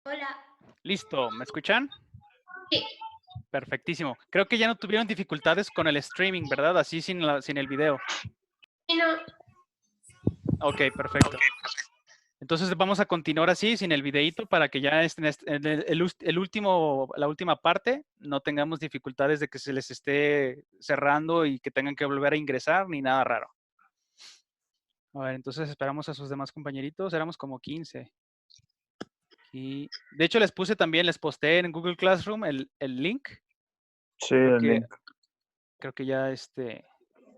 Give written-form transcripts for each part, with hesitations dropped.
Hola. Listo, ¿me escuchan? Sí. Perfectísimo. Creo que ya no tuvieron dificultades con el streaming, ¿verdad? Así sin el video. No. Ok, perfecto. Entonces vamos a continuar así, sin el videíto, para que ya en la última parte no tengamos dificultades de que se les esté cerrando y que tengan que volver a ingresar, ni nada raro. A ver, entonces esperamos a sus demás compañeritos. Éramos como 15. Y de hecho les posté en Google Classroom el link. Sí, Creo el que, link. creo que ya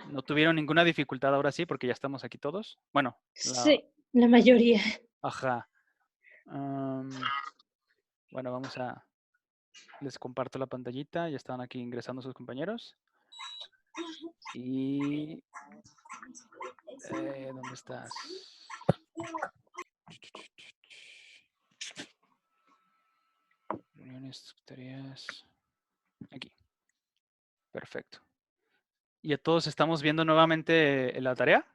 no tuvieron ninguna dificultad ahora sí, porque ya estamos aquí todos. Bueno, Sí, la mayoría. ajá. Bueno, les comparto la pantallita, ya están aquí ingresando sus compañeros. Y, ¿dónde estás? Reuniones, tareas. Aquí. Perfecto. ¿Y a todos estamos viendo nuevamente la tarea?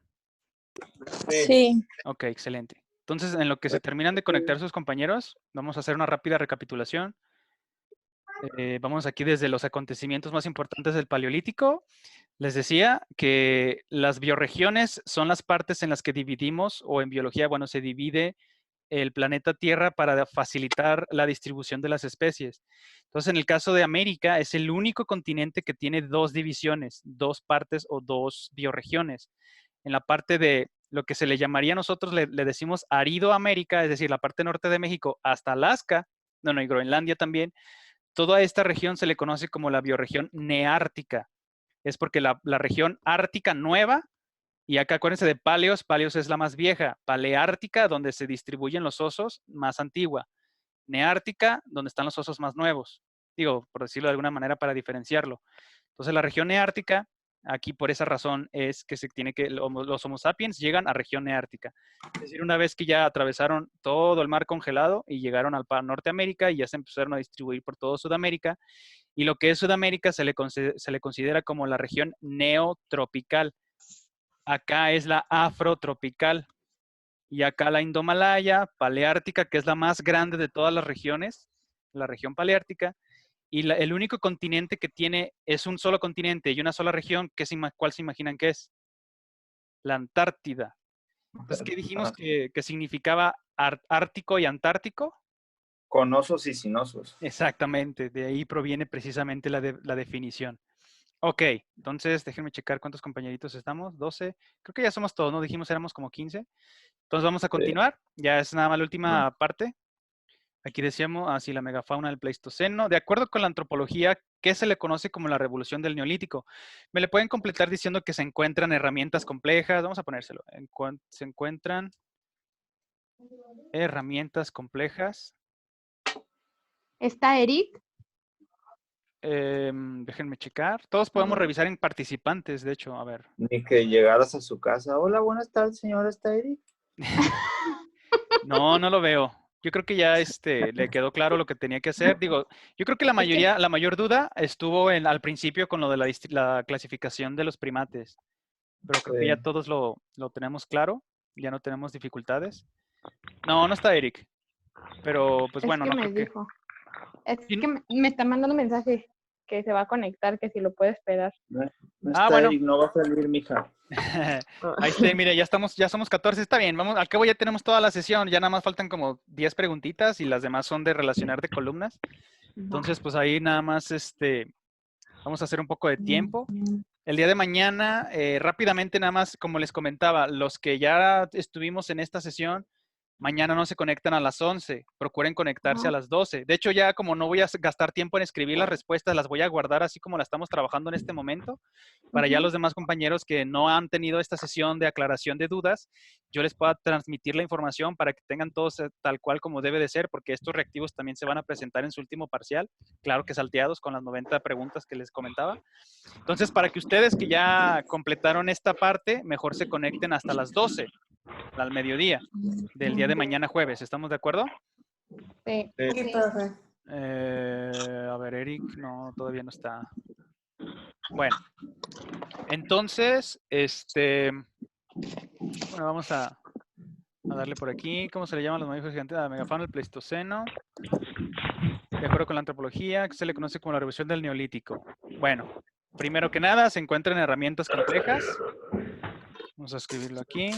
Sí. Ok, excelente. Entonces, en lo que se terminan de conectar sus compañeros, vamos a hacer una rápida recapitulación. Vamos aquí desde los acontecimientos más importantes del Paleolítico. Les decía que las bioregiones son las partes en las que dividimos, o en biología, bueno, se divide el planeta Tierra para facilitar la distribución de las especies. Entonces, en el caso de América, es el único continente que tiene dos divisiones, dos partes o dos bioregiones. En la parte de lo que se le llamaría, nosotros le decimos Arido América, es decir, la parte norte de México hasta Alaska, y Groenlandia también. Toda esta región se le conoce como la bioregión neártica. Es porque la región ártica nueva, y acá acuérdense de Paleos, Paleos es la más vieja, Paleártica, donde se distribuyen los osos, más antigua, Neártica, donde están los osos más nuevos, digo, por decirlo de alguna manera para diferenciarlo. Entonces la región neártica, aquí por esa razón es que los Homo sapiens llegan a región neártica. Es decir, una vez que ya atravesaron todo el mar congelado y llegaron al Norteamérica y ya se empezaron a distribuir por todo Sudamérica, y lo que es Sudamérica se le considera como la región neotropical. Acá es la afrotropical. Y acá la Indomalaya, paleártica, que es la más grande de todas las regiones, la región paleártica. Y el único continente que tiene es un solo continente y una sola región, ¿cuál se imaginan que es? La Antártida. Entonces, ¿qué dijimos que significaba ártico y antártico? Con osos y sin osos. Exactamente, de ahí proviene precisamente la definición. Ok, entonces déjenme checar cuántos compañeritos estamos. 12. Creo que ya somos todos, ¿no? Dijimos éramos como 15. Entonces vamos a continuar. Ya es nada más la última parte. Aquí decíamos, así la megafauna del Pleistoceno. De acuerdo con la antropología, ¿qué se le conoce como la revolución del Neolítico? Me le pueden completar diciendo que se encuentran herramientas complejas. Vamos a ponérselo. Se encuentran herramientas complejas. ¿Está Eric? Déjenme checar. Todos podemos revisar en participantes, de hecho. A ver. Ni que llegaras a su casa. Hola, buenas tardes, señora. ¿Está Eric? No, no lo veo. Yo creo que ya le quedó claro lo que tenía que hacer. Digo, yo creo que la mayor duda estuvo al principio con lo de la clasificación de los primates. Pero creo que ya todos lo tenemos claro. Ya no tenemos dificultades. No, no está Eric. Pero pues Es bueno, que no me creo que. dijo. Es ¿Sí? que me está mandando un mensaje que se va a conectar, que si lo puede esperar. No Ah, está bueno. Eric, no va a salir, mija. Ahí está, mire, ya somos 14, está bien, vamos, al cabo ya tenemos toda la sesión, ya nada más faltan como 10 preguntitas y las demás son de relacionar de columnas. Entonces, pues ahí nada más, vamos a hacer un poco de tiempo. El día de mañana, rápidamente nada más, como les comentaba, los que ya estuvimos en esta sesión, mañana no se conectan a las 11, procuren conectarse a las 12. De hecho, ya como no voy a gastar tiempo en escribir las respuestas, las voy a guardar así como la estamos trabajando en este momento, para ya los demás compañeros que no han tenido esta sesión de aclaración de dudas, yo les pueda transmitir la información para que tengan todos tal cual como debe de ser, porque estos reactivos también se van a presentar en su último parcial, claro que salteados con las 90 preguntas que les comentaba. Entonces, para que ustedes que ya completaron esta parte, mejor se conecten hasta las 12, al mediodía del día de mañana jueves. ¿Estamos de acuerdo? Sí. A ver, Eric, no, todavía no está. Bueno, entonces, bueno, vamos a darle por aquí. ¿Cómo se le llaman los mamíferos gigantes? A megafauna, el Pleistoceno. De acuerdo con la antropología, que se le conoce como la revolución del Neolítico. Bueno, primero que nada, se encuentran herramientas complejas. Vamos a escribirlo aquí.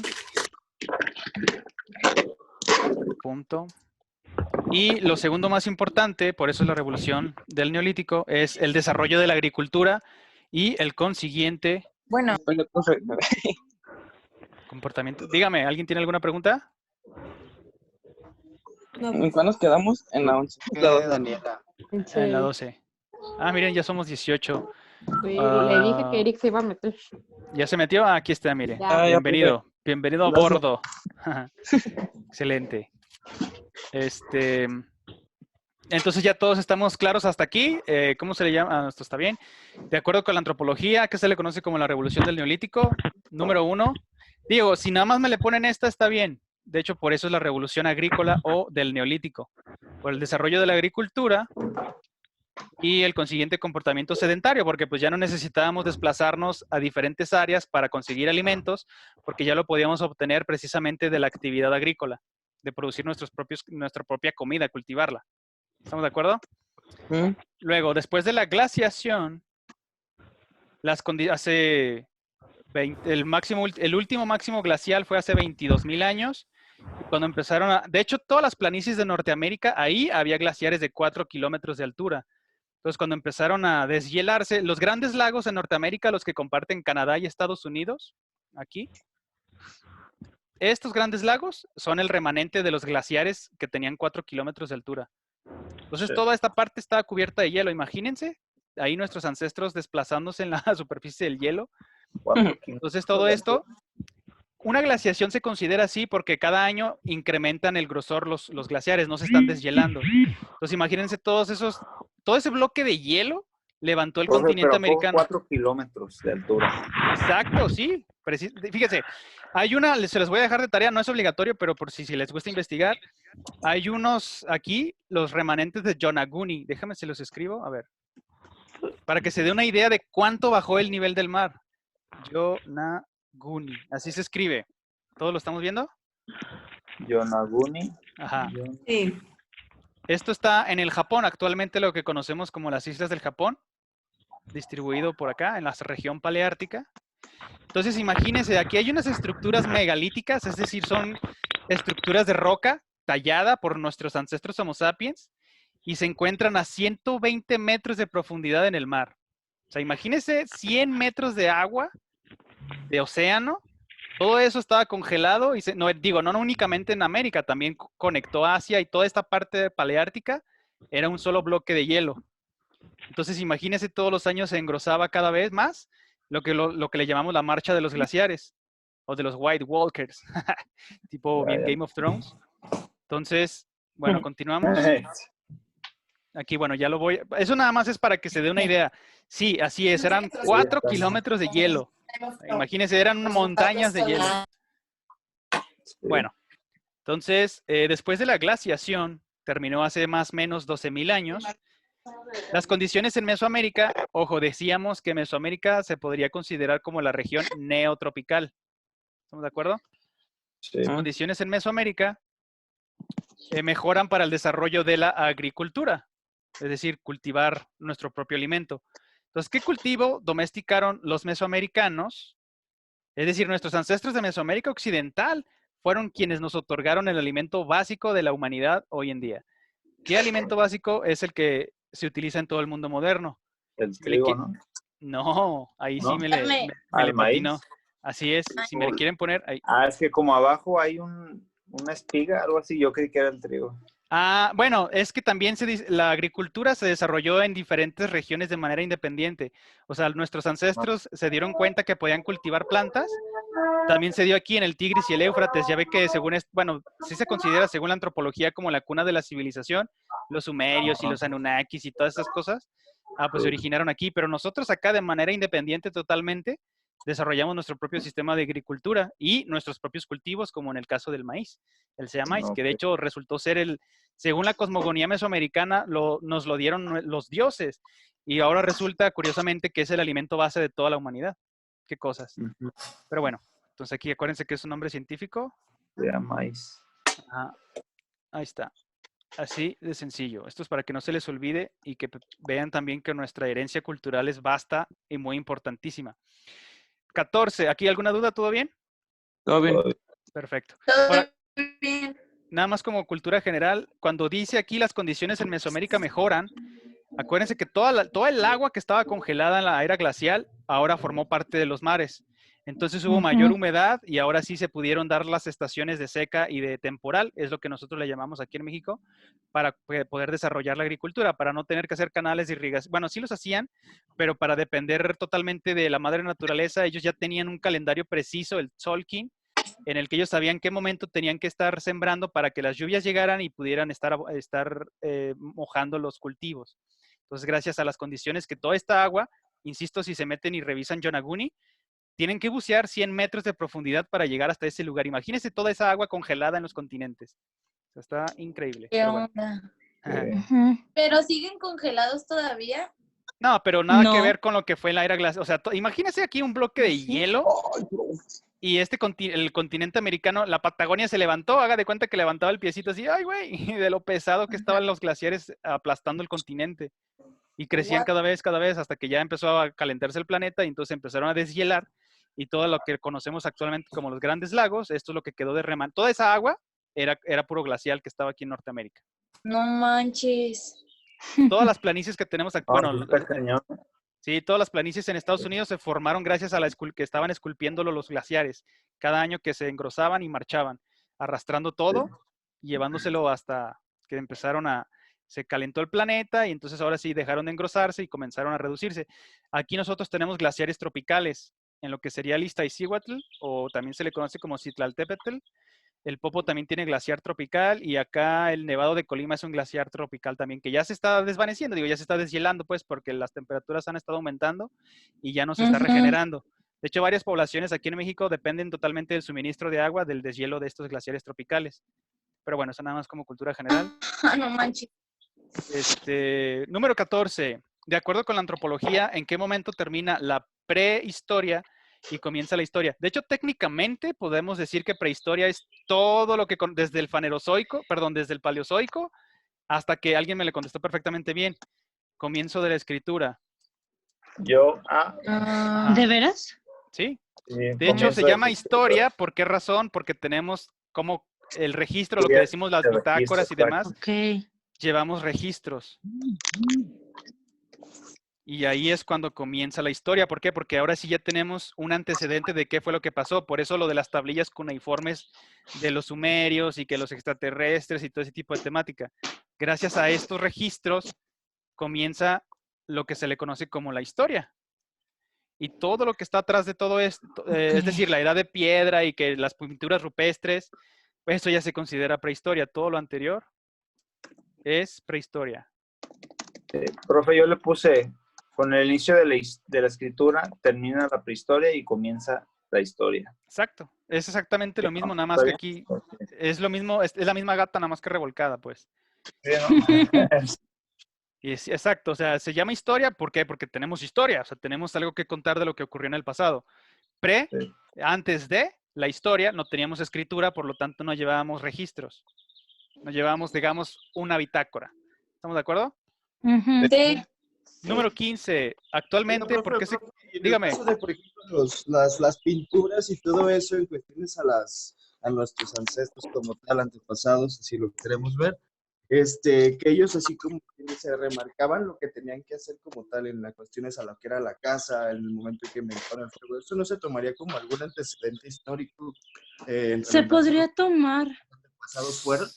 Punto. Y lo segundo más importante, por eso es la revolución del Neolítico, es el desarrollo de la agricultura y el consiguiente Bueno, comportamiento. Dígame, ¿alguien tiene alguna pregunta? ¿En cuál nos quedamos? En la 11. Daniela. En la 12. Ah, miren, ya somos 18. Sí, le dije que Eric se iba a meter. ¿Ya se metió? Ah, aquí está, mire. Ya. Bienvenido. Bienvenido a Gracias. bordo. Excelente. Entonces ya todos estamos claros hasta aquí. ¿Cómo se le llama? Ah, esto está bien. De acuerdo con la antropología, ¿qué se le conoce como la revolución del Neolítico? Número 1. Digo, si nada más me le ponen esta, está bien. De hecho, por eso es la revolución agrícola o del Neolítico. Por el desarrollo de la agricultura y el consiguiente comportamiento sedentario, porque pues ya no necesitábamos desplazarnos a diferentes áreas para conseguir alimentos, porque ya lo podíamos obtener precisamente de la actividad agrícola, de producir nuestra propia comida, cultivarla. ¿Estamos de acuerdo? ¿Mm? Luego, después de la glaciación, el último máximo glacial fue hace 22,000 años. Y cuando empezaron de hecho, todas las planicies de Norteamérica, ahí había glaciares de 4 kilómetros de altura. Entonces, cuando empezaron a deshielarse, los grandes lagos en Norteamérica, los que comparten Canadá y Estados Unidos, aquí, estos grandes lagos son el remanente de los glaciares que tenían 4 kilómetros de altura. Entonces, Sí. toda esta parte estaba cubierta de hielo. Imagínense, ahí nuestros ancestros desplazándose en la superficie del hielo. 4 Entonces, todo esto, una glaciación se considera así porque cada año incrementan el grosor los glaciares, no se están deshielando. Entonces, imagínense todo ese bloque de hielo levantó el continente americano. 4 kilómetros de altura. Exacto, sí. Fíjense, hay se les voy a dejar de tarea, no es obligatorio, pero por si les gusta investigar, hay unos aquí, los remanentes de Yonaguni. Déjame se los escribo, a ver. Para que se dé una idea de cuánto bajó el nivel del mar. Yonaguni, así se escribe. ¿Todos lo estamos viendo? Yonaguni. Ajá. sí. Esto está en el Japón, actualmente lo que conocemos como las Islas del Japón, distribuido por acá, en la región paleártica. Entonces, imagínense, aquí hay unas estructuras megalíticas, es decir, son estructuras de roca tallada por nuestros ancestros Homo sapiens y se encuentran a 120 metros de profundidad en el mar. O sea, imagínense 100 metros de agua, de océano, todo eso estaba congelado y no únicamente en América, también conectó Asia y toda esta parte paleártica era un solo bloque de hielo. Entonces, imagínense, todos los años se engrosaba cada vez más lo que le llamamos la marcha de los glaciares o de los White Walkers, tipo bien Game of Thrones. Entonces, bueno, continuamos. Aquí, bueno, ya lo voy. Eso nada más es para que se dé una idea. Sí, así es, eran 4 kilómetros de hielo. Imagínense, eran montañas de hielo. Bueno, entonces, después de la glaciación, terminó hace más o menos 12,000 años. Las condiciones en Mesoamérica, ojo, decíamos que Mesoamérica se podría considerar como la región neotropical. ¿Estamos de acuerdo? Sí. Las condiciones en Mesoamérica mejoran para el desarrollo de la agricultura, es decir, cultivar nuestro propio alimento. Entonces, ¿qué cultivo domesticaron los mesoamericanos? Es decir, nuestros ancestros de Mesoamérica Occidental fueron quienes nos otorgaron el alimento básico de la humanidad hoy en día. ¿Qué alimento básico es el que se utiliza en todo el mundo moderno? El trigo, ¿no? No, ahí sí ¿No? me le ¿Al maíz? patinó. Así es, si me le quieren poner ahí. Ah, es que como abajo hay una espiga, algo así, yo creí que era el trigo. Ah, bueno, es que también la agricultura se desarrolló en diferentes regiones de manera independiente. O sea, nuestros ancestros se dieron cuenta que podían cultivar plantas. También se dio aquí en el Tigris y el Éufrates. Ya ve que bueno, sí se considera según la antropología como la cuna de la civilización. Los sumerios y los anunnakis y todas esas cosas, pues se originaron aquí. Pero nosotros acá de manera independiente totalmente desarrollamos nuestro propio sistema de agricultura y nuestros propios cultivos, como en el caso del maíz, el sea maíz, que de hecho resultó ser según la cosmogonía mesoamericana, nos lo dieron los dioses y ahora resulta, curiosamente, que es el alimento base de toda la humanidad. Qué cosas. Pero bueno, entonces aquí acuérdense que es un nombre científico. De maíz. Ajá, ahí está. Así de sencillo. Esto es para que no se les olvide y que vean también que nuestra herencia cultural es vasta y muy importantísima. 14. ¿Aquí alguna duda? ¿Todo bien? Todo bien. Perfecto. Todo Ahora, bien. nada más como cultura general, cuando dice aquí las condiciones en Mesoamérica mejoran, acuérdense que todo el agua que estaba congelada en la era glacial ahora formó parte de los mares. Entonces hubo mayor humedad y ahora sí se pudieron dar las estaciones de seca y de temporal, es lo que nosotros le llamamos aquí en México, para poder desarrollar la agricultura, para no tener que hacer canales de irrigación. Bueno, sí los hacían, pero para depender totalmente de la madre naturaleza, ellos ya tenían un calendario preciso, el Tzolk'in, en el que ellos sabían qué momento tenían que estar sembrando para que las lluvias llegaran y pudieran estar mojando los cultivos. Entonces, gracias a las condiciones que toda esta agua, insisto, si se meten y revisan Yonaguni, tienen que bucear 100 metros de profundidad para llegar hasta ese lugar. Imagínense toda esa agua congelada en los continentes. O sea, está increíble. ¿Qué Pero bueno. onda? Sí. ¿Pero siguen congelados todavía? No, pero nada que No. ver con lo que fue la era glacial. O sea, imagínense aquí un bloque de hielo y el continente americano, la Patagonia se levantó, haga de cuenta que levantaba el piecito así, ay, güey, de lo pesado que estaban los glaciares aplastando el continente. Y crecían What? cada vez, hasta que ya empezó a calentarse el planeta y entonces empezaron a deshielar y todo lo que conocemos actualmente como los grandes lagos, esto es lo que quedó de remanente. Toda esa agua era puro glacial que estaba aquí en Norteamérica. No manches. Todas las planicies que tenemos aquí, bueno, Está cañón. sí, todas las planicies en Estados Unidos se formaron gracias a que estaban esculpiéndolo los glaciares. Cada año que se engrosaban y marchaban, arrastrando todo y llevándoselo hasta que se calentó el planeta y entonces ahora sí dejaron de engrosarse y comenzaron a reducirse. Aquí nosotros tenemos glaciares tropicales en lo que sería el Iztaccíhuatl, o también se le conoce como Citlaltépetl. El Popo también tiene glaciar tropical y acá el Nevado de Colima es un glaciar tropical también que ya se está desvaneciendo, digo, ya se está deshielando pues porque las temperaturas han estado aumentando y ya no se está regenerando. De hecho, varias poblaciones aquí en México dependen totalmente del suministro de agua del deshielo de estos glaciares tropicales. Pero bueno, eso nada más como cultura general. No manches. Número 14. De acuerdo con la antropología, ¿en qué momento termina la prehistoria y comienza la historia? De hecho, técnicamente podemos decir que prehistoria es todo lo que desde el desde el paleozoico hasta que alguien me le contestó perfectamente bien. Comienzo de la escritura. Yo, ¿De veras? ¿Sí? sí, De hecho, comienzo se de llama la historia. ¿Por qué razón? Porque tenemos como el registro, lo que decimos las el registro, bitácoras y demás. Ok. Llevamos registros. Y ahí es cuando comienza la historia. ¿Por qué? Porque ahora sí ya tenemos un antecedente de qué fue lo que pasó. Por eso lo de las tablillas cuneiformes de los sumerios y que los extraterrestres y todo ese tipo de temática. Gracias a estos registros comienza lo que se le conoce como la historia. Y todo lo que está atrás de todo esto, es decir, la edad de piedra y que las pinturas rupestres, pues eso ya se considera prehistoria. Todo lo anterior es prehistoria. Profe, yo le puse, con el inicio de la escritura, termina la prehistoria y comienza la historia. Exacto. Es exactamente lo Sí, mismo, ¿no? nada más que ¿Está aquí bien? es lo mismo, es la misma gata, nada más que revolcada, pues. Sí, ¿no? Y exacto, o sea, se llama historia, ¿por qué? Porque tenemos historia, o sea, tenemos algo que contar de lo que ocurrió en el pasado. Sí. Antes de la historia, no teníamos escritura, por lo tanto no llevábamos registros. No llevábamos, digamos, una bitácora. ¿Estamos de acuerdo? Ujú. Sí. Número 15. Actualmente, Oiga, ¿por qué profe, y en el dígame. caso de, por ejemplo, las pinturas y todo eso en cuestiones a nuestros ancestros como tal, antepasados, si lo queremos ver, que ellos así como que se remarcaban lo que tenían que hacer como tal en las cuestiones a lo que era la casa, en el momento en que inventaron el fuego. ¿Eso no se tomaría como algún antecedente histórico? Se podría tomar, Pasados fueron.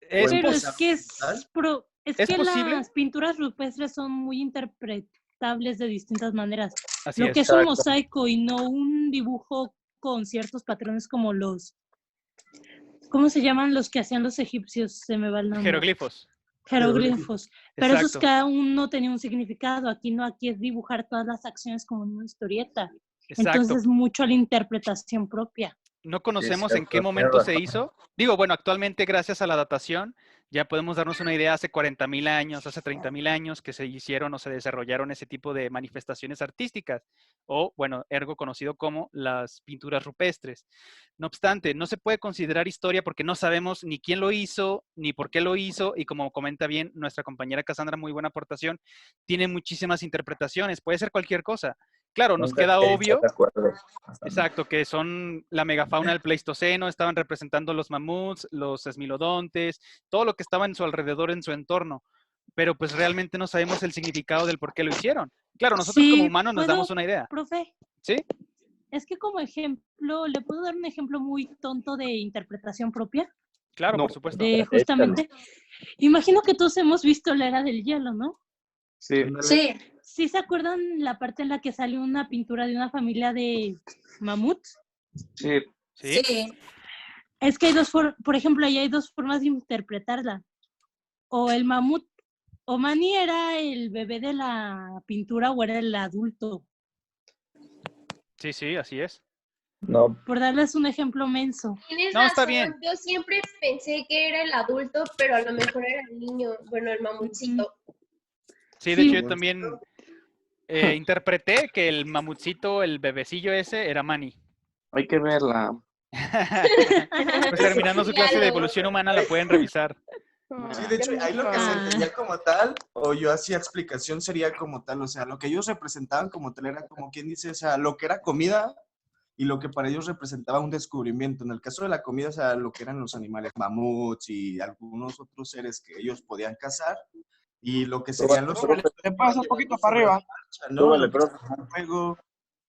Es pero pos- es que es ¿Es que posible? las pinturas rupestres son muy interpretables de distintas maneras. Así Lo que es. es un Exacto. mosaico y no un dibujo con ciertos patrones como ¿cómo se llaman los que hacían los egipcios? Se me va el nombre. Jeroglifos. Jeroglifos. Pero esos Exacto. cada uno tenía un significado. Aquí no, aquí es dibujar todas las acciones como en una historieta. Exacto. Entonces, mucho a la interpretación propia. No conocemos Sí, en qué cierto, momento se tiene hizo. Digo, bueno, actualmente gracias a la datación ya podemos darnos una idea hace 40.000 años, hace 30.000 años que se hicieron o se desarrollaron ese tipo de manifestaciones artísticas, o bueno, ergo conocido como las pinturas rupestres. No obstante, no se puede considerar historia porque no sabemos ni quién lo hizo, ni por qué lo hizo, y como comenta bien nuestra compañera Cassandra, muy buena aportación, tiene muchísimas interpretaciones, puede ser cualquier cosa. Claro, nos Nunca queda he obvio. hecho de acuerdo. Hasta Exacto, que son la megafauna del Pleistoceno, estaban representando los mamuts, los esmilodontes, todo lo que estaba en su alrededor, en su entorno. Pero pues realmente no sabemos el significado del por qué lo hicieron. Claro, nosotros como Sí, humanos nos damos una idea. profe. ¿Sí? Es que como ejemplo, ¿le puedo dar un ejemplo muy tonto de interpretación propia? Claro, No. por supuesto. De justamente, imagino que todos hemos visto la era del hielo, ¿no? Sí. Sí, ¿Sí se acuerdan la parte en la que sale una pintura de una familia de mamuts? Sí. ¿Sí? sí. Es que hay por ejemplo, ahí hay dos formas de interpretarla. O el mamut, o Manny era el bebé de la pintura o era el adulto. Sí, sí, así es. No, Por darles un ejemplo menso. Tienes No, está razón, bien. yo siempre pensé que era el adulto, pero a lo mejor era el niño, bueno, el mamutcito. Sí, de Sí. hecho yo también interpreté que el mamutcito, el bebecillo ese, era Manny. Hay que verla. Pues terminando su clase de Míralo. evolución humana la pueden revisar. Sí, de hecho, ahí lo que se entendía como tal, o yo hacía explicación sería como tal, o sea, lo que ellos representaban como tal era como quien dice, o sea, lo que era comida y lo que para ellos representaba un descubrimiento. En el caso de la comida, o sea, lo que eran los animales, mamuts y algunos otros seres que ellos podían cazar, y lo que serían los Te pasa un poquito para arriba. ¿no? súbale, Lo que profe. es el juego,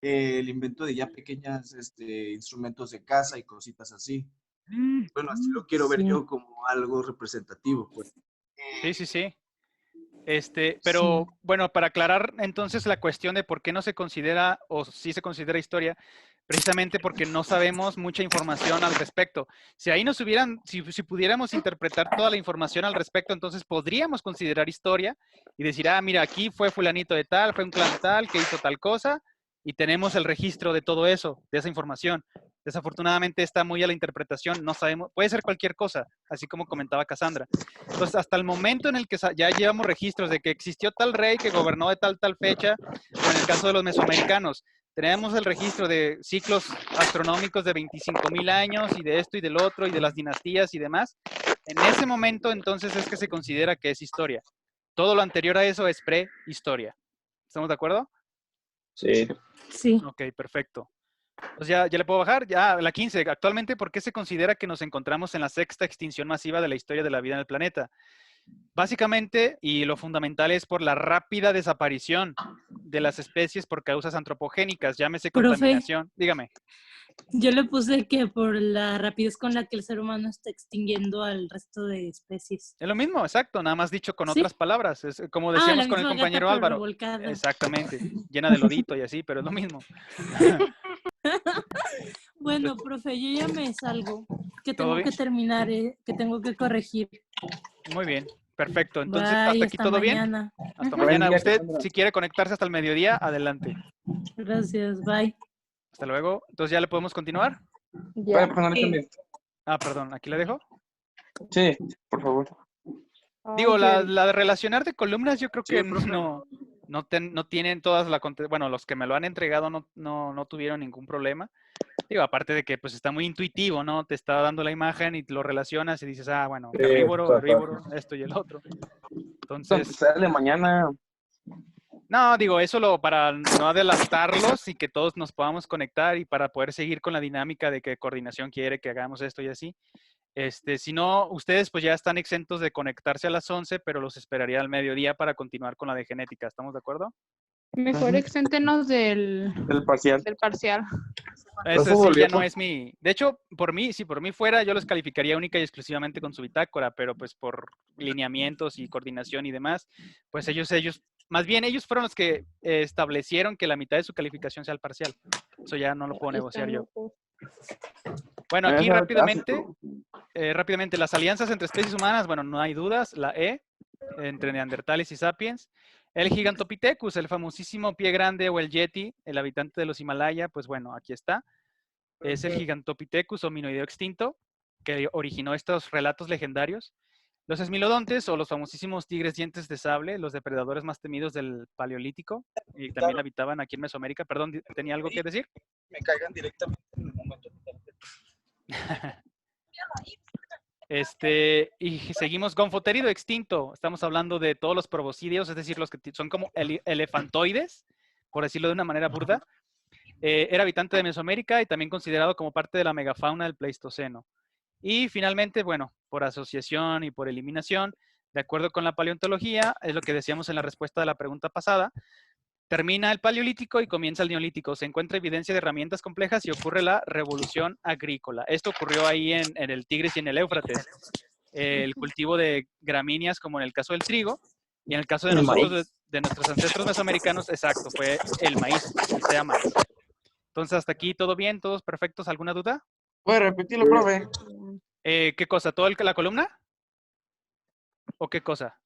el invento de ya pequeñas instrumentos de caza y cositas así. Bueno, así lo quiero ver Sí. yo como algo representativo, pues. Sí, sí, sí. Pero Sí. bueno, para aclarar entonces la cuestión de por qué no se considera o sí se considera historia, precisamente porque no sabemos mucha información al respecto. Si ahí nos hubieran, si pudiéramos interpretar toda la información al respecto, entonces podríamos considerar historia y decir, ah, mira, aquí fue fulanito de tal, fue un clan tal que hizo tal cosa y tenemos el registro de todo eso, de esa información. Desafortunadamente está muy a la interpretación, no sabemos, puede ser cualquier cosa, así como comentaba Cassandra. Entonces, hasta el momento en el que ya llevamos registros de que existió tal rey que gobernó de tal fecha, o en el caso de los mesoamericanos, tenemos el registro de ciclos astronómicos de 25.000 años y de esto y del otro y de las dinastías y demás. En ese momento, entonces, es que se considera que es historia. Todo lo anterior a eso es prehistoria. ¿Estamos de acuerdo? Sí. Sí. Ok, perfecto. Pues ya le puedo bajar. Ya, la 15. Actualmente, ¿por qué se considera que nos encontramos en la sexta extinción masiva de la historia de la vida en el planeta? Básicamente, y lo fundamental es por la rápida desaparición de las especies por causas antropogénicas, llámese Profe. contaminación. Dígame. Yo le puse que por la rapidez con la que el ser humano está extinguiendo al resto de especies. Es lo mismo, exacto, nada más dicho con Sí. otras palabras. Es como La decíamos con el misma compañero gata, pero Álvaro. revolcada. Exactamente, llena de lodito y así, pero es lo mismo. Bueno, profe, yo ya me salgo, que ¿Todo tengo bien? que terminar, que tengo que corregir. Muy bien, perfecto. Entonces, Bye, ¿hasta aquí todo bien? mañana. Hasta Ujú. mañana. día, Usted, Cassandra. si quiere conectarse hasta el mediodía, adelante. Gracias, bye. Hasta luego. Entonces, ¿ya le podemos continuar? Ya. Pues, no, Sí. Ah, perdón, aquí le dejo. Sí, por favor. Digo, Ay, la de relacionar de columnas, yo creo Sí, que profe. no tienen todas bueno, los que me lo han entregado no tuvieron ningún problema. Digo, aparte de que pues está muy intuitivo, ¿no? Te está dando la imagen y lo relacionas y dices, ah, bueno, Sí, carnívoro, está herbívoro, esto y el otro. Entonces, Sale mañana. no, digo, eso para no adelantarlos y que todos nos podamos conectar y para poder seguir con la dinámica de que coordinación quiere que hagamos esto y así. Si no, ustedes pues ya están exentos de conectarse a las 11, pero los esperaría al mediodía para continuar con la de genética. ¿Estamos de acuerdo? Mejor Ujú. exéntenos del El parcial. parcial. Eso Profe, sí, volvió ya no por- es mi... De hecho, si por mí fuera, yo los calificaría única y exclusivamente con su bitácora, pero pues por lineamientos y coordinación y demás, pues más bien ellos fueron los que establecieron que la mitad de su calificación sea el parcial. Eso ya no lo puedo negociar yo. Bueno, aquí Esa- rápidamente, las alianzas entre especies humanas, bueno, no hay dudas, la E, entre neandertales y sapiens. El Gigantopithecus, el famosísimo pie grande o el Yeti, el habitante de los Himalaya, pues bueno, aquí está. Es el Gigantopithecus hominoideo extinto, que originó estos relatos legendarios. Los esmilodontes o los famosísimos tigres dientes de sable, los depredadores más temidos del Paleolítico, y también habitaban aquí en Mesoamérica. Perdón, ¿tenía algo que decir? Me caigan directamente en el momento. Y seguimos gonfoterido extinto. Estamos hablando de todos los proboscideos, es decir, los que son como elefantoides, por decirlo de una manera burda. Era habitante de Mesoamérica y también considerado como parte de la megafauna del Pleistoceno. Y finalmente, bueno, por asociación y por eliminación, de acuerdo con la paleontología, es lo que decíamos en la respuesta de la pregunta pasada, termina el Paleolítico y comienza el Neolítico. Se encuentra evidencia de herramientas complejas y ocurre la revolución agrícola. Esto ocurrió ahí en el Tigris y en el Éufrates. El cultivo de gramíneas, como en el caso del trigo, y en el caso de nosotros, de nuestros ancestros mesoamericanos, exacto, fue el maíz, el sea maíz. Entonces, hasta aquí, ¿todo bien? ¿Todos perfectos? ¿Alguna duda? ¿Puede repetirlo, profe? ¿Qué cosa? ¿Toda la columna? ¿O qué cosa?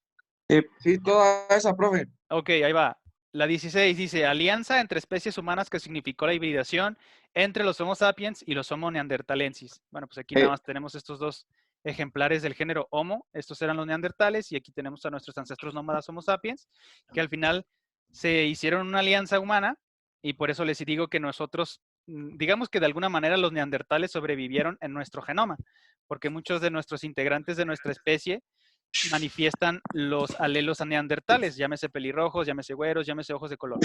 Sí, toda esa, profe. Ok, ahí va. La 16 dice, alianza entre especies humanas que significó la hibridación entre los Homo sapiens y los Homo neanderthalensis. Bueno, pues aquí nada más tenemos estos dos ejemplares del género Homo. Estos eran los neandertales y aquí tenemos a nuestros ancestros nómadas Homo sapiens, que al final se hicieron una alianza humana y por eso les digo que nosotros, digamos que de alguna manera los neandertales sobrevivieron en nuestro genoma, porque muchos de nuestros integrantes de nuestra especie manifiestan los alelos neandertales, llámese pelirrojos, llámese güeros, llámese ojos de color.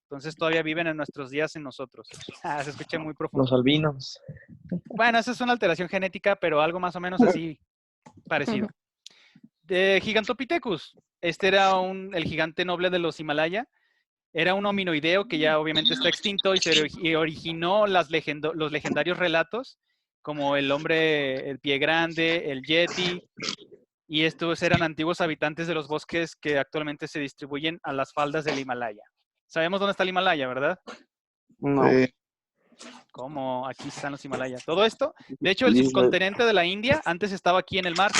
Entonces todavía viven en nuestros días en nosotros. Se escucha muy profundo. Los albinos. Bueno, esa es una alteración genética, pero algo más o menos así parecido. De Gigantopithecus. Este era el gigante noble de los Himalaya. Era un hominoideo que ya obviamente está extinto y originó los legendarios relatos como el hombre, el pie grande, el yeti. Y estos eran antiguos habitantes de los bosques que actualmente se distribuyen a las faldas del Himalaya. Sabemos dónde está el Himalaya, ¿verdad? No. ¿Cómo? Aquí están los Himalayas. Todo esto, de hecho, el subcontinente de la India antes estaba aquí en el mar.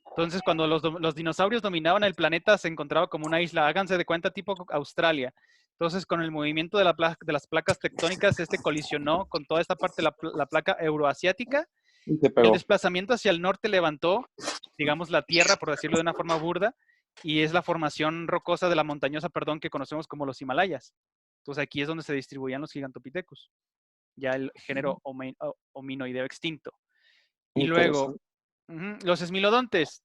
Entonces, cuando los dinosaurios dominaban el planeta, se encontraba como una isla. Háganse de cuenta, tipo Australia. Entonces, con el movimiento de las placas tectónicas, colisionó con toda esta parte de la placa euroasiática. El desplazamiento hacia el norte levantó, digamos, la tierra, por decirlo de una forma burda, y es la formación rocosa de la montañosa, que conocemos como los Himalayas. Entonces, aquí es donde se distribuían los Gigantopithecus, ya el género hominoideo extinto. Y luego, los esmilodontes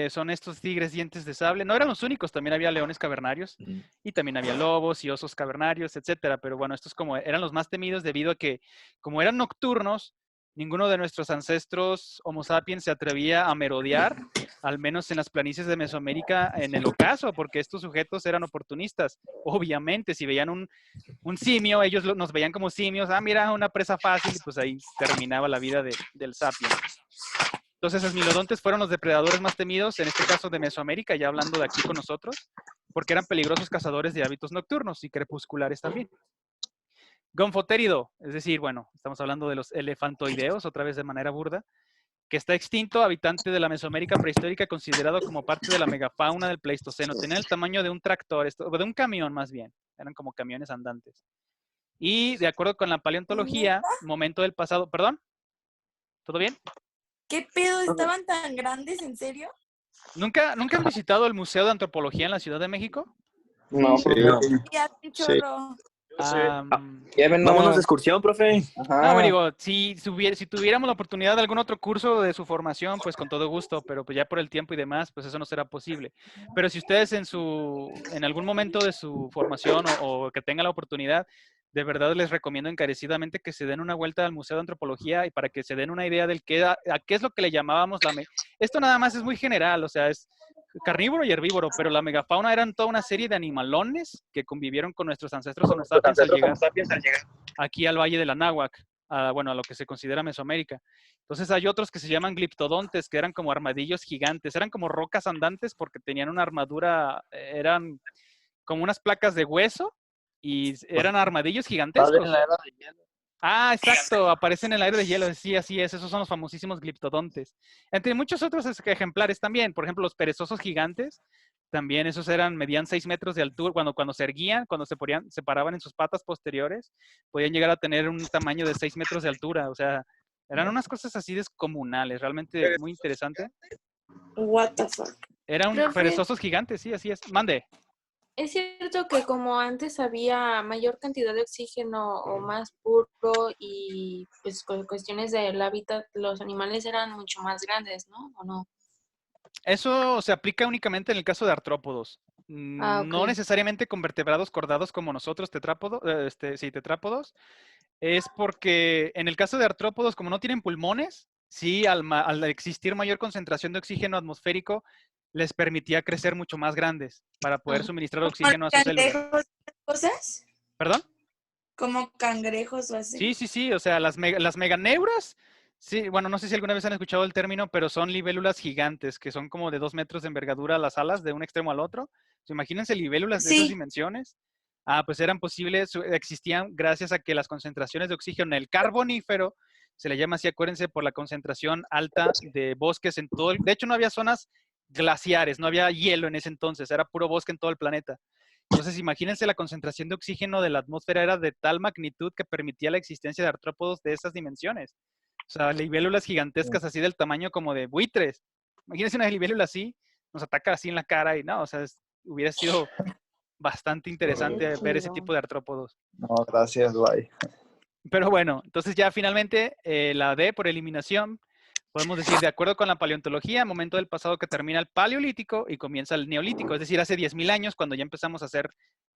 son estos tigres dientes de sable. No eran los únicos, también había leones cavernarios, y también había lobos y osos cavernarios, etcétera. Pero bueno, estos eran los más temidos debido a que, como eran nocturnos, ninguno de nuestros ancestros Homo sapiens se atrevía a merodear, al menos en las planicies de Mesoamérica, en el ocaso, porque estos sujetos eran oportunistas. Obviamente, si veían un simio, ellos nos veían como simios. Mira, una presa fácil, y pues ahí terminaba la vida del sapiens. Entonces, los esmilodontes fueron los depredadores más temidos, en este caso de Mesoamérica, ya hablando de aquí con nosotros, porque eran peligrosos cazadores de hábitos nocturnos y crepusculares también. Gonfotérido, es decir, bueno, estamos hablando de los elefantoideos, otra vez de manera burda, que está extinto, habitante de la Mesoamérica prehistórica, considerado como parte de la megafauna del Pleistoceno. Tenía el tamaño de un tractor, de un camión más bien, eran como camiones andantes. Y de acuerdo con la paleontología, momento del pasado, ¿perdón? ¿Todo bien? ¿Qué pedo? ¿Estaban tan grandes? ¿En serio? ¿Nunca han visitado el Museo de Antropología en la Ciudad de México? No, Sí. no. Ya, un chorro. Vámonos de excursión, profe. No, digo, si tuviéramos la oportunidad de algún otro curso de su formación, pues con todo gusto, pero pues ya por el tiempo y demás, pues eso no será posible. Pero si ustedes en algún momento de su formación o que tengan la oportunidad, de verdad les recomiendo encarecidamente que se den una vuelta al Museo de Antropología y para que se den una idea del a qué es lo que le llamábamos Esto nada más es muy general, o sea, es carnívoro y herbívoro, pero la megafauna eran toda una serie de animalones que convivieron con nuestros ancestros Homo sapiens al llegar aquí al Valle del Anáhuac, a lo que se considera Mesoamérica. Entonces hay otros que se llaman gliptodontes, que eran como armadillos gigantes, eran como rocas andantes porque tenían una armadura, eran como unas placas de hueso y eran armadillos gigantescos. En la era de hielo. Exacto, aparecen en el aire de hielo, sí, así es, esos son los famosísimos gliptodontes. Entre muchos otros ejemplares también, por ejemplo, los perezosos gigantes, también esos medían 6 metros de altura, cuando se erguían, cuando se paraban en sus patas posteriores, podían llegar a tener un tamaño de 6 metros de altura, o sea, eran unas cosas así descomunales, realmente muy interesante. What the fuck. Eran Profe. perezosos gigantes, sí, así es. Mande. Es cierto que como antes había mayor cantidad de oxígeno o más puro y pues con cuestiones del hábitat, los animales eran mucho más grandes, ¿no? ¿O no? Eso se aplica únicamente en el caso de artrópodos. No ok. necesariamente con vertebrados cordados como nosotros, tetrápodos, tetrápodos. Es porque en el caso de artrópodos, como no tienen pulmones, sí, al existir mayor concentración de oxígeno atmosférico, les permitía crecer mucho más grandes para poder suministrar oxígeno a sus células. ¿Cangrejos cosas? ¿Perdón? Como cangrejos o así. Sí, o sea, las meganeuras, sí, bueno, no sé si alguna vez han escuchado el término, pero son libélulas gigantes, que son como de 2 metros de envergadura las alas, de un extremo al otro. Imagínense libélulas de esas Sí. dimensiones. Pues eran posibles, existían gracias a que las concentraciones de oxígeno en el carbonífero, se le llama así, acuérdense, por la concentración alta de bosques en todo de hecho no había zonas glaciares, no había hielo en ese entonces, era puro bosque en todo el planeta. Entonces, imagínense, la concentración de oxígeno de la atmósfera era de tal magnitud que permitía la existencia de artrópodos de esas dimensiones. O sea, libélulas gigantescas así del tamaño como de buitres. Imagínense una libélula así, nos ataca así en la cara y no, o sea, hubiera sido bastante interesante ver ese tipo de artrópodos. No, gracias, bye. Pero bueno, entonces ya finalmente la D por eliminación, podemos decir, de acuerdo con la paleontología, momento del pasado que termina el paleolítico y comienza el neolítico, es decir, hace 10.000 años, cuando ya empezamos a ser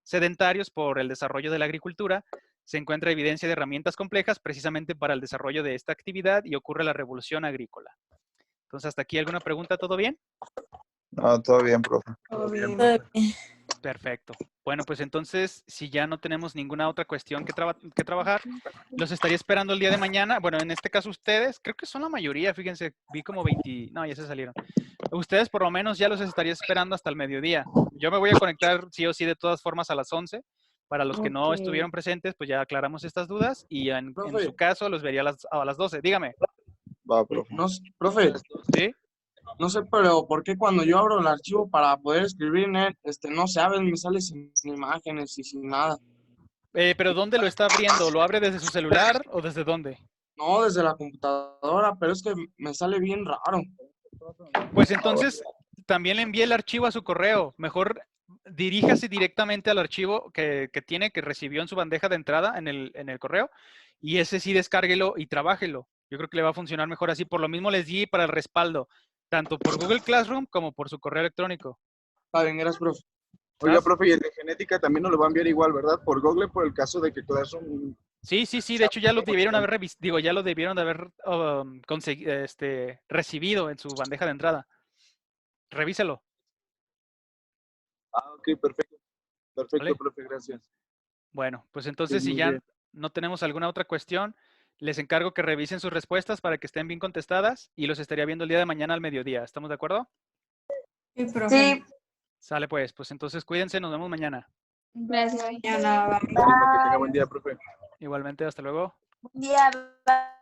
sedentarios por el desarrollo de la agricultura, se encuentra evidencia de herramientas complejas precisamente para el desarrollo de esta actividad y ocurre la revolución agrícola. Entonces, hasta aquí, ¿alguna pregunta? ¿Todo bien? No, todo bien, profe. Todo bien. Perfecto. Bueno, pues entonces, si ya no tenemos ninguna otra cuestión que trabajar, los estaría esperando el día de mañana. Bueno, en este caso ustedes, creo que son la mayoría, fíjense, vi como 20, no, ya se salieron. Ustedes por lo menos ya los estaría esperando hasta el mediodía. Yo me voy a conectar sí o sí de todas formas a las 11. Para los que no Ok. estuvieron presentes, pues ya aclaramos estas dudas y en Profe. su caso los vería a las 12. Dígame. Va, profe. No, profe, ¿Sí? no sé, pero ¿por qué cuando yo abro el archivo para poder escribir en él, no se abre, me sale sin imágenes y sin nada? Pero ¿dónde lo está abriendo? ¿Lo abre desde su celular o desde dónde? No, desde la computadora, pero es que me sale bien raro. Pues entonces también le envíe el archivo a su correo. Mejor diríjase directamente al archivo que recibió en su bandeja de entrada en el correo y ese sí descárguelo y trabájelo. Yo creo que le va a funcionar mejor así. Por lo mismo les di para el respaldo, tanto por Google Classroom como por su correo electrónico. Está bien, gracias, profe. Oiga, profe, y el de genética también nos lo va a enviar igual, ¿verdad? Por Google, por el caso de que Classroom... Sí. De hecho, ya lo debieron haber ya lo debieron de haber recibido en su bandeja de entrada. Revíselo. Ah, ok, perfecto. Perfecto, ¿Vale? profe, gracias. Bueno, pues entonces, Sí, si muy ya bien. no tenemos alguna otra cuestión, les encargo que revisen sus respuestas para que estén bien contestadas y los estaría viendo el día de mañana al mediodía. ¿Estamos de acuerdo? Sí, profe. Sí. Sale pues entonces cuídense, nos vemos mañana. Gracias. Mañana, bye. Que tenga buen día, profe. Igualmente, hasta luego. Buen día. Bye.